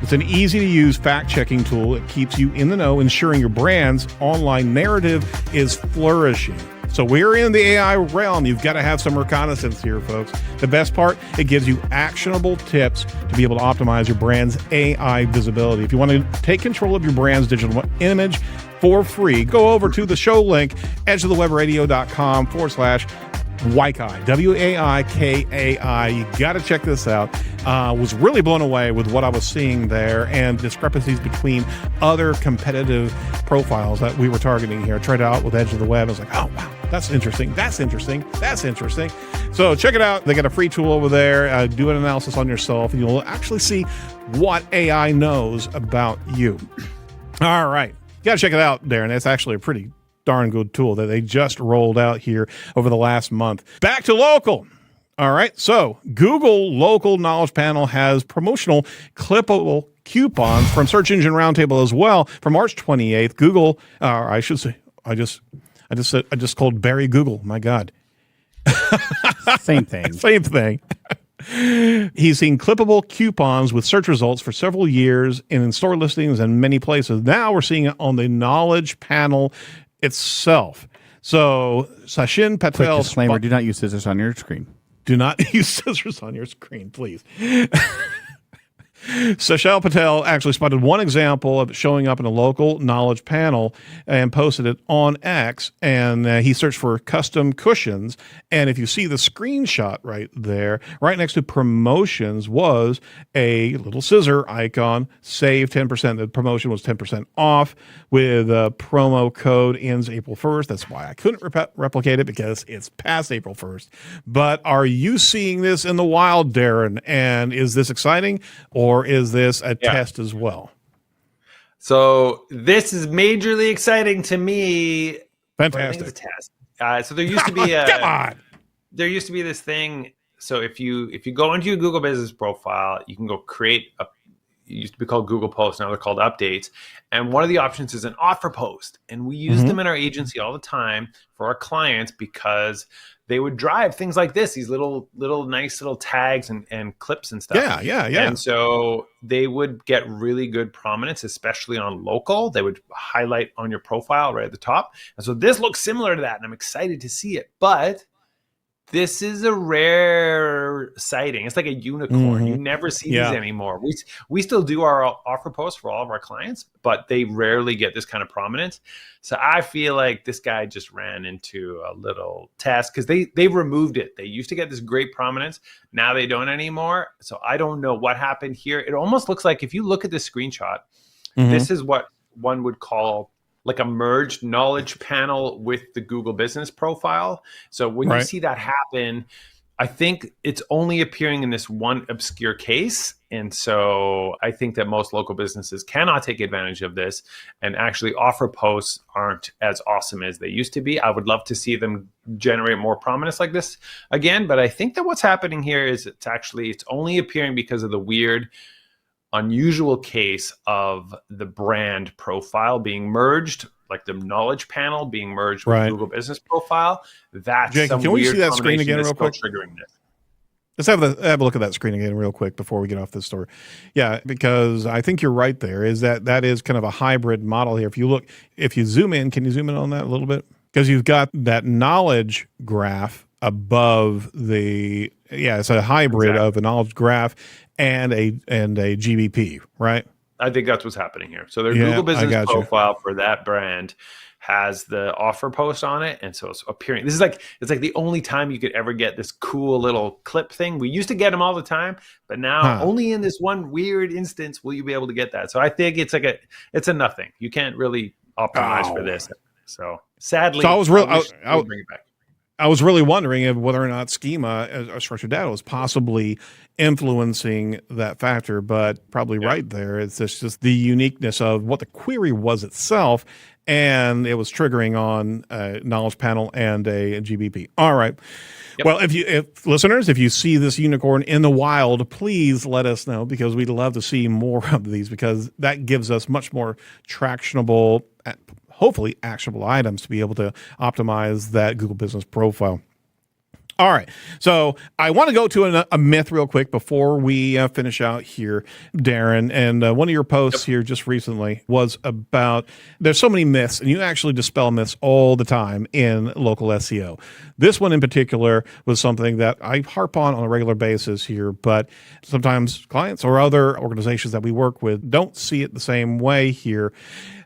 A: It's an easy-to-use fact-checking tool that keeps you in the know, ensuring your brand's online narrative is flourishing. So we're in the AI realm. You've got to have some reconnaissance here, folks. The best part, it gives you actionable tips to be able to optimize your brand's AI visibility. If you want to take control of your brand's digital image for free, go over to the show link, edgeofthewebradio.com/WAIKAY, WAIKAY. You got to check this out. Was really blown away with what I was seeing there and discrepancies between other competitive profiles that we were targeting here. I tried it out with Edge of the Web. I was like, oh, wow, that's interesting. That's interesting. That's interesting. So check it out. They got a free tool over there. Do an analysis on yourself, and you'll actually see what AI knows about you. All right. You got to check it out, Darren. It's actually a pretty darn good tool that they just rolled out here over the last month. Back to local. All right. So Google Local Knowledge Panel has promotional clippable coupons from Search Engine Roundtable as well. For March 28th, Google, I should say, I just called Barry Google. My God.
D: Same thing.
A: Same thing. He's seen clippable coupons with search results for several years in store listings and many places. Now we're seeing it on the Knowledge Panel itself. So Sachin Patel.
D: Quick disclaimer, do not use scissors on your screen.
A: Do not use scissors on your screen, please. Sachal Patel actually spotted one example of it showing up in a local knowledge panel and posted it on X, and he searched for custom cushions. And if you see the screenshot right there, right next to promotions was a little scissor icon, save 10%. The promotion was 10% off with a promo code ends April 1st. That's why I couldn't replicate it, because it's past April 1st. But are you seeing this in the wild, Darren? And is this exciting, or is this a test as well?
C: So this is majorly exciting to me.
A: Fantastic.
C: I think it's a test. So there used to be there used to be this thing. So if you go into your Google Business profile, you can go create a. It used to be called Google Posts. Now they're called Updates. And one of the options is an offer post, and we use them in our agency all the time for our clients because they would drive things like this, these little nice little tags and clips and stuff.
A: Yeah.
C: And so they would get really good prominence, especially on local. They would highlight on your profile right at the top. And so this looks similar to that, and I'm excited to see it. But this is a rare sighting. It's like a unicorn. You never see these anymore. We still do our offer posts for all of our clients, but they rarely get this kind of prominence. So I feel like this guy just ran into a little test, because they removed it. They used to get this great prominence. Now they don't anymore. So I don't know what happened here. It almost looks like, if you look at this screenshot, this is what one would call like a merged knowledge panel with the Google Business profile. So when you see that happen, I think it's only appearing in this one obscure case. And so I think that most local businesses cannot take advantage of this, and actually offer posts aren't as awesome as they used to be. I would love to see them generate more prominence like this again. But I think that what's happening here is it's only appearing because of the weird, unusual case of the brand profile being merged, like the knowledge panel being merged with Google Business profile. That's
A: Jake, can we see that screen again real quick?
C: Triggering this.
A: Let's have a look at that screen again real quick before we get off this story. Yeah, because I think you're right there, is that is kind of a hybrid model here. If you zoom in, can you zoom in on that a little bit? Because you've got that knowledge graph above it's a hybrid of a knowledge graph and a GBP, right?
C: I think that's what's happening here. So their Google business profile for that brand has the offer post on it, and so it's appearing. It's like the only time you could ever get this cool little clip thing. We used to get them all the time, but now only in this one weird instance will you be able to get that. So I think it's a nothing. You can't really optimize for this. So sadly,
A: so
C: I'll bring it back.
A: I was really wondering whether or not schema or structured data was possibly influencing that factor, but probably right there. It's just the uniqueness of what the query was itself, and it was triggering on a knowledge panel and a GBP. All right. Yep. Well, if listeners, if you see this unicorn in the wild, please let us know, because we'd love to see more of these, because that gives us much more tractionable, hopefully actionable items to be able to optimize that Google business profile. All right. So I want to go to a myth real quick before we finish out here, Darren. And one of your posts here just recently was about, there's so many myths, and you actually dispel myths all the time in local SEO. This one in particular was something that I harp on a regular basis here, but sometimes clients or other organizations that we work with don't see it the same way here.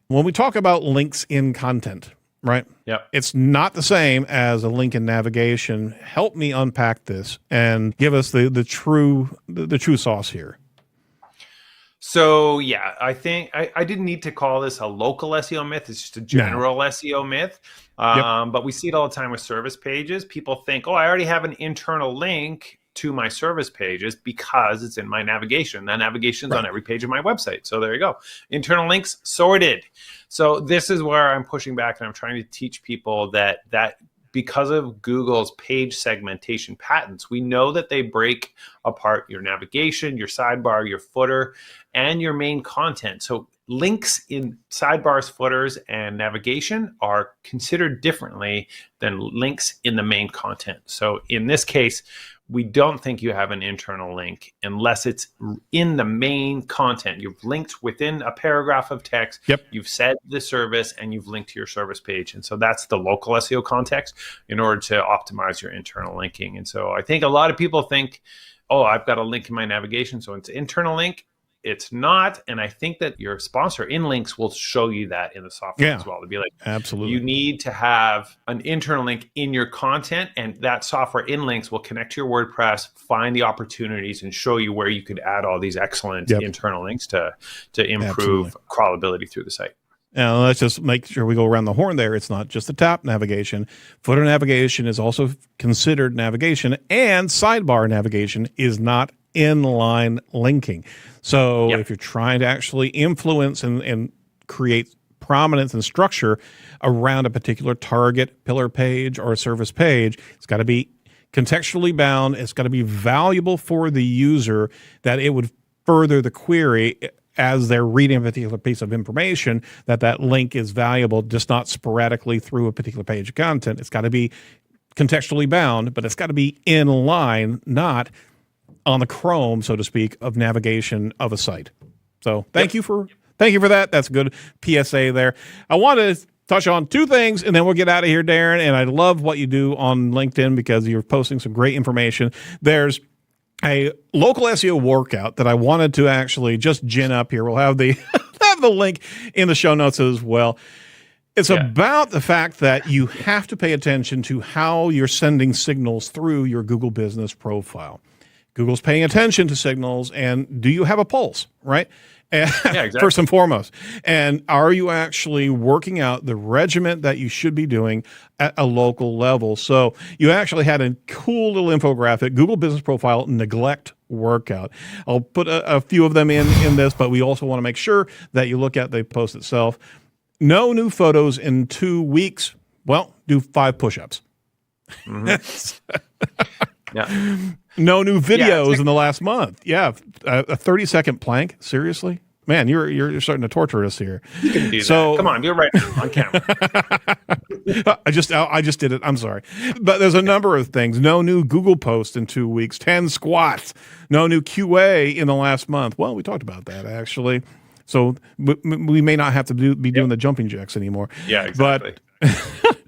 A: When we talk about links in content, right?
C: Yeah.
A: It's not the same as a link in navigation. Help me unpack this and give us the true sauce here.
C: So yeah, I think I didn't need to call this a local SEO myth. It's just a general SEO myth. But we see it all the time with service pages. People think, oh, I already have an internal link to my service pages because it's in my navigation. That navigation's on every page of my website. So there you go. Internal links sorted. So this is where I'm pushing back, and I'm trying to teach people that because of Google's page segmentation patents, we know that they break apart your navigation, your sidebar, your footer, and your main content. So links in sidebars, footers, and navigation are considered differently than links in the main content. So in this case, we don't think you have an internal link unless it's in the main content. You've linked within a paragraph of text. You've said the service, and you've linked to your service page. And so that's the local SEO context in order to optimize your internal linking. And so I think a lot of people think, oh, I've got a link in my navigation, so it's an internal link. It's not. And I think that your sponsor, InLinks, will show you that in the software as well. To be like,
A: absolutely,
C: you need to have an internal link in your content, and that software, InLinks, will connect to your WordPress, find the opportunities, and show you where you could add all these excellent internal links to improve crawlability through the site.
A: Now, let's just make sure we go around the horn there. It's not just the top navigation. Footer navigation is also considered navigation, and sidebar navigation is not inline linking. So if you're trying to actually influence and create prominence and structure around a particular target pillar page or a service page, it's got to be contextually bound. It's got to be valuable for the user, that it would further the query as they're reading a particular piece of information, that link is valuable, just not sporadically through a particular page of content. It's got to be contextually bound, but it's got to be in line, not on the Chrome, so to speak, of navigation of a site. So thank you for that. That's a good PSA there. I want to touch on two things, and then we'll get out of here, Darren. And I love what you do on LinkedIn, because you're posting some great information. There's a local SEO workout that I wanted to actually just gin up here. We'll have the have the link in the show notes as well. It's about the fact that you have to pay attention to how you're sending signals through your Google business profile. Google's paying attention to signals, and do you have a pulse, right? Exactly. First and foremost. And are you actually working out the regiment that you should be doing at a local level? So you actually had a cool little infographic, Google Business Profile Neglect Workout. I'll put a few of them in this, but we also want to make sure that you look at the post itself. No new photos in 2 weeks. Well, do 5 push-ups. No new videos in the last month. A 30-second plank. Seriously? Man, you're starting to torture us here.
C: You can do that. Come on, you're right now on camera.
A: I just did it. I'm sorry. But there's a number of things. No new Google posts in 2 weeks, 10 squats, no new QA in the last month. Well, we talked about that actually. So we may not have to be doing the jumping jacks anymore.
C: Yeah, exactly.
A: But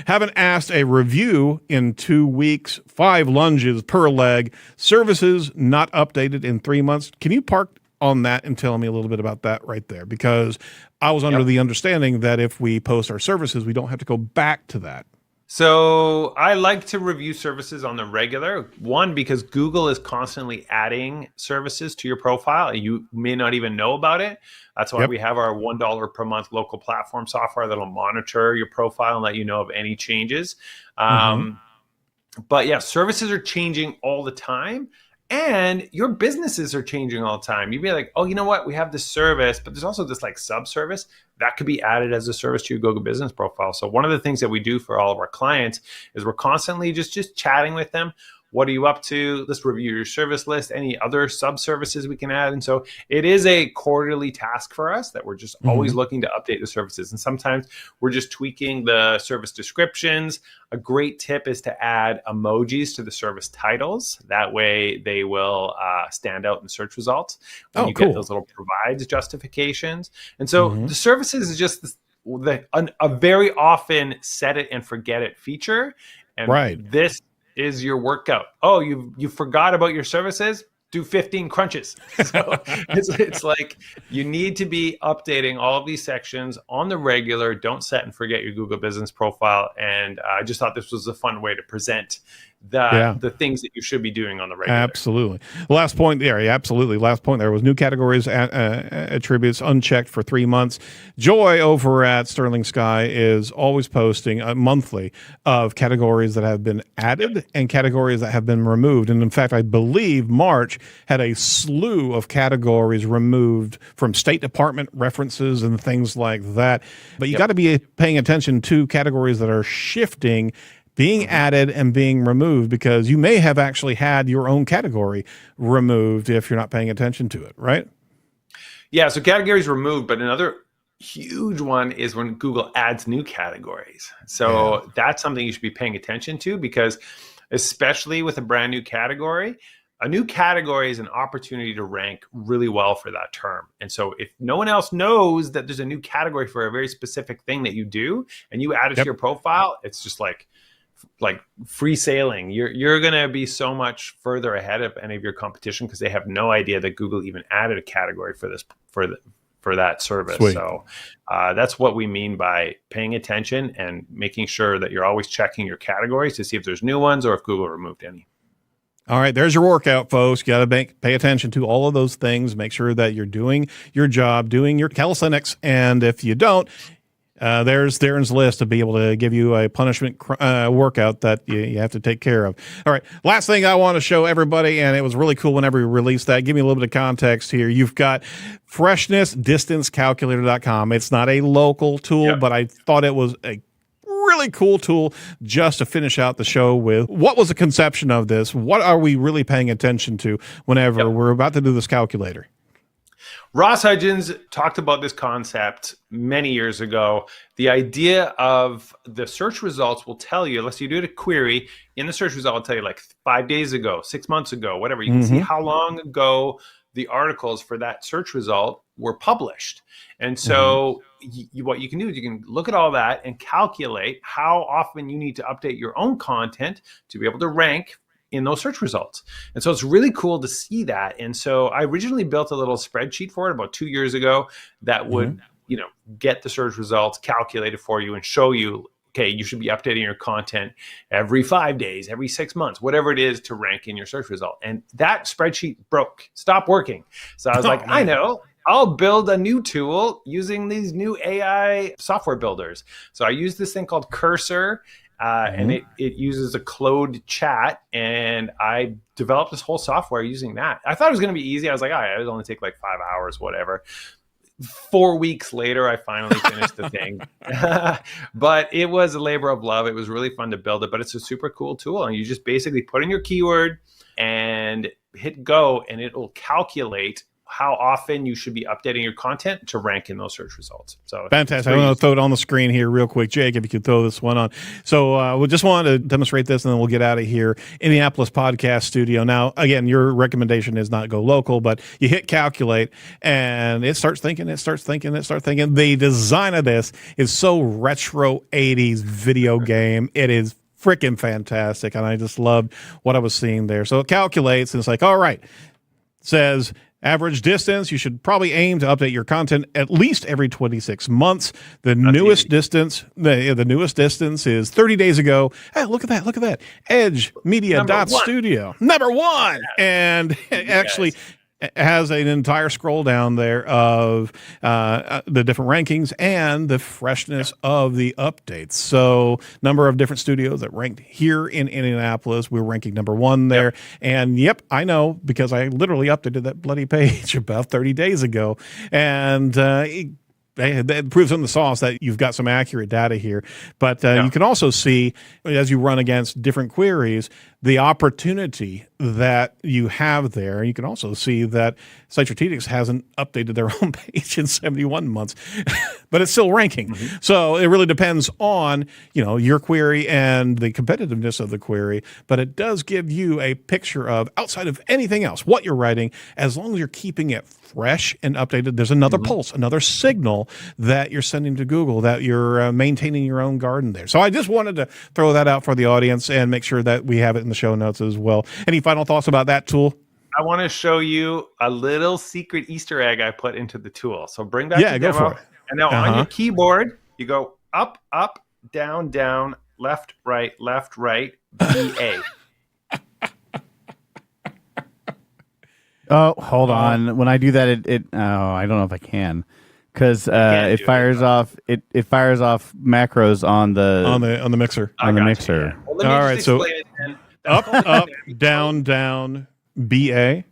A: haven't asked a review in 2 weeks, 5 lunges per leg, services not updated in 3 months. Can you park on that and tell me a little bit about that right there? Because I was under the understanding that if we post our services, we don't have to go back to that.
C: So I like to review services on the regular. One, because Google is constantly adding services to your profile and you may not even know about it. That's why we have our $1 per month local platform software that'll monitor your profile and let you know of any changes. But yeah, services are changing all the time. And your businesses are changing all the time. You'd be like, oh, you know what? We have this service, but there's also this like sub-service that could be added as a service to your Google business profile. So one of the things that we do for all of our clients is we're constantly just chatting with them. What are you up to? Let's review your service list, any other sub-services we can add. And so it is a quarterly task for us that we're just always looking to update the services. And sometimes we're just tweaking the service descriptions. A great tip is to add emojis to the service titles. That way they will stand out in search results when you get those little provides justifications. And so the services is just a very often set it and forget it feature. And this is your workout. Oh, you forgot about your services? Do 15 crunches. So it's like you need to be updating all of these sections on the regular. Don't set and forget your Google business profile. And I just thought this was a fun way to present the things that you should be doing on the regular.
A: Absolutely. Last point there. Yeah, absolutely. Last point there was new categories, attributes unchecked for 3 months. Joy over at Sterling Sky is always posting monthly of categories that have been added and categories that have been removed. And in fact, I believe March had a slew of categories removed from State Department references and things like that. But you got to be paying attention to categories that are shifting, being added and being removed, because you may have actually had your own category removed if you're not paying attention to it, right?
C: Yeah, so categories removed, but another huge one is when Google adds new categories. So that's something you should be paying attention to, because especially with a brand new category, a new category is an opportunity to rank really well for that term. And so if no one else knows that there's a new category for a very specific thing that you do and you add it to your profile, it's just like free sailing. You're going to be so much further ahead of any of your competition because they have no idea that Google even added a category for this for that service.
A: Sweet.
C: So that's what we mean by paying attention and making sure that you're always checking your categories to see if there's new ones or if Google removed any. All
A: right, there's your workout, folks. You got to pay attention to all of those things. Make sure that you're doing your job, doing your calisthenics, and if you don't, there's Darren's list to be able to give you a punishment workout that you have to take care of. All right, last thing I want to show everybody, and it was really cool whenever we released that. Give me a little bit of context here. You've got Freshness distancecalculator.com. It's not a local tool, but I thought it was a really cool tool just to finish out the show with. What was the conception of this? What are we really paying attention to whenever we're about to do this calculator?
C: Ross Hudgens talked about this concept many years ago. The idea of the search results will tell you, unless you do a query, in the search result, it'll tell you like 5 days ago, 6 months ago, whatever. You can see how long ago the articles for that search result were published. And so what you can do is you can look at all that and calculate how often you need to update your own content to be able to rank in those search results. And so it's really cool to see that. And so I originally built a little spreadsheet for it about 2 years ago that would, get the search results calculated for you and show you, okay, you should be updating your content every 5 days, every 6 months, whatever it is to rank in your search result. And that spreadsheet stopped working. So I was I know, I'll build a new tool using these new AI software builders. So I use this thing called Cursor. And it uses a Claude chat, and I developed this whole software using that. I thought it was going to be easy. I was like, it would only take like 5 hours, whatever. 4 weeks later, I finally finished the thing. But it was a labor of love. It was really fun to build it, but it's a super cool tool. And you just basically put in your keyword and hit go, and it will calculate how often you should be updating your content to rank in those search results. So
A: fantastic. I'm going to throw it on the screen here real quick. Jake, if you could throw this one on. So we just wanted to demonstrate this, and then we'll get out of here. Indianapolis Podcast Studio. Now, again, your recommendation is not go local, but you hit calculate, and it starts thinking. The design of this is so retro 80s video game. It is freaking fantastic, and I just loved what I was seeing there. So it calculates, and it's like, all right, says average distance, you should probably aim to update your content at least every 26 months. The newest distance is 30 days ago. Hey, look at that. Edge Media Studio. Number one. And actually has an entire scroll down there of the different rankings and the freshness of the updates. So number of different studios that ranked here in Indianapolis. We're ranking number one there. And I know, because I literally updated that bloody page about 30 days ago. And that proves in the sauce that you've got some accurate data here. But you can also see, as you run against different queries, the opportunity that you have there. You can also see that Site Strategics hasn't updated their own page in 71 months, but it's still ranking. So it really depends on, your query and the competitiveness of the query, but it does give you a picture of, outside of anything else, what you're writing. As long as you're keeping it fresh and updated, there's another pulse, another signal that you're sending to Google, that you're maintaining your own garden there. So I just wanted to throw that out for the audience and make sure that we have it in the show notes as well. Any final thoughts about that tool?
C: I want to show you a little secret Easter egg I put into the tool. So bring back the
A: go
C: demo.
A: for it.
C: And now on your keyboard, you go up, up, down, down, left, right, BA.
D: Oh, hold on. When I do that, I don't know if I can, because it fires off macros on the
A: mixer.
C: Well,
A: all right, so up, down, BA.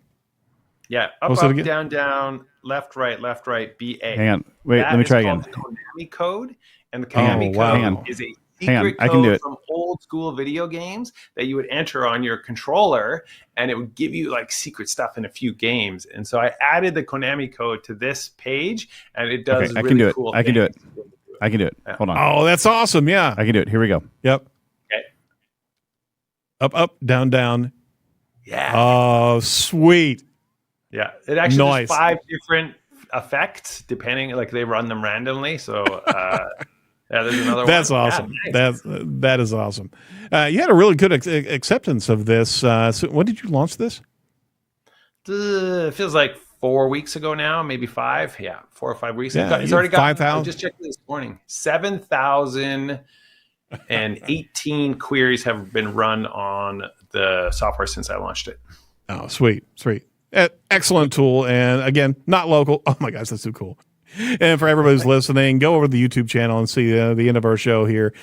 C: Yeah, up, down, left, right, BA.
D: Hang on, wait, let me try again.
C: The Konami code, and the Konami code is a secret code from old school video games that you would enter on your controller, and it would give you like secret stuff in a few games. And so I added the Konami code to this page, and it does really cool things.
D: I can do it. Hold on.
A: Oh, that's awesome. Yeah.
D: I can do it. Here we go.
A: Yep.
C: Okay.
A: Up, down.
C: Yeah.
A: Oh, sweet.
C: Yeah. It actually has 5 different effects, depending, like they run them randomly. So, there's another
A: That's
C: one.
A: awesome.
C: Yeah, nice.
A: That is awesome. You had a really good acceptance of this. So when did you launch this?
C: It feels like 4 weeks ago now, maybe 5. Yeah, 4 or 5 weeks.
A: Yeah,
C: It's already got
A: 5,000.
C: I just checked this morning. 7,018 queries have been run on the software since I launched it.
A: Oh, sweet. Excellent tool. And again, not local. Oh my gosh, that's so cool. And for everybody who's listening, go over to the YouTube channel and see the end of our show here.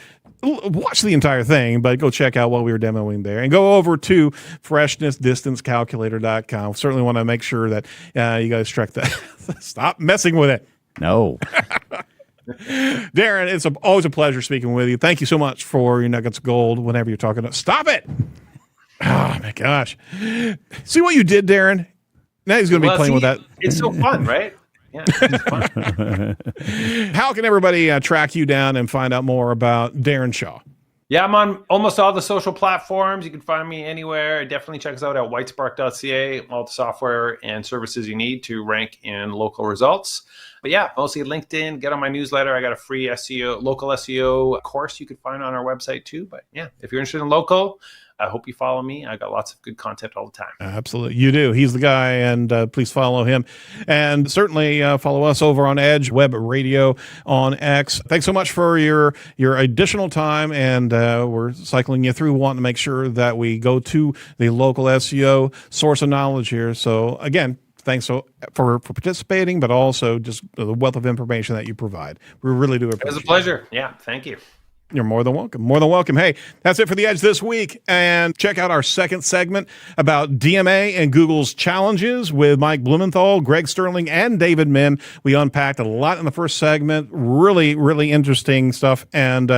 A: Watch the entire thing, but go check out what we were demoing there. And go over to freshnessdistancecalculator.com. Certainly want to make sure that you guys track that. Stop messing with it.
D: No.
A: Darren, it's always a pleasure speaking with you. Thank you so much for your nuggets of gold whenever you're talking about. Stop it. Oh, my gosh. See what you did, Darren? Now he's going to be playing with that.
C: It's so fun, right? Yeah, it's fun.
A: How can everybody track you down and find out more about Darren Shaw?
C: Yeah, I'm on almost all the social platforms. You can find me anywhere. Definitely check us out at whitespark.ca, all the software and services you need to rank in local results. But yeah, mostly LinkedIn. Get on my newsletter. I got a free local SEO course you could find on our website too. But yeah, if you're interested in local, I hope you follow me. I got lots of good content all the time.
A: Absolutely. You do. He's the guy, and please follow him. And certainly follow us over on Edge Web Radio on X. Thanks so much for your additional time, and we're cycling you through, wanting to make sure that we go to the local SEO source of knowledge here. So again, thanks for participating, but also just the wealth of information that you provide. We really do appreciate it.
C: It was a pleasure. Yeah, thank you.
A: You're more than welcome. More than welcome. Hey, that's it for The Edge this week. And check out our second segment about DMA and Google's challenges with Mike Blumenthal, Greg Sterling, and David Min. We unpacked a lot in the first segment. Really, really interesting stuff and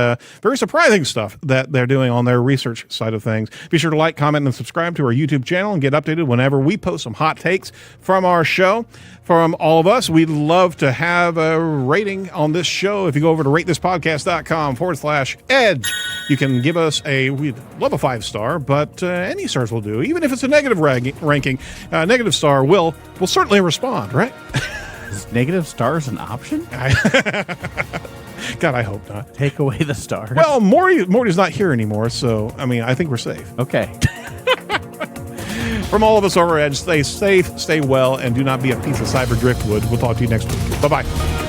A: very surprising stuff that they're doing on their research side of things. Be sure to like, comment, and subscribe to our YouTube channel and get updated whenever we post some hot takes from our show. From all of us, we'd love to have a rating on this show. If you go over to ratethispodcast.com/edge, you can give us we'd love a 5-star, but any stars will do. Even if it's a negative ranking, negative star will certainly respond, right?
D: Is negative stars an option?
A: God, I hope not.
D: Take away the stars.
A: Well, Morty's not here anymore, so, I mean, I think we're safe.
D: Okay.
A: From all of us over Edge, stay safe, stay well, and do not be a piece of cyber driftwood. We'll talk to you next week. Bye-bye.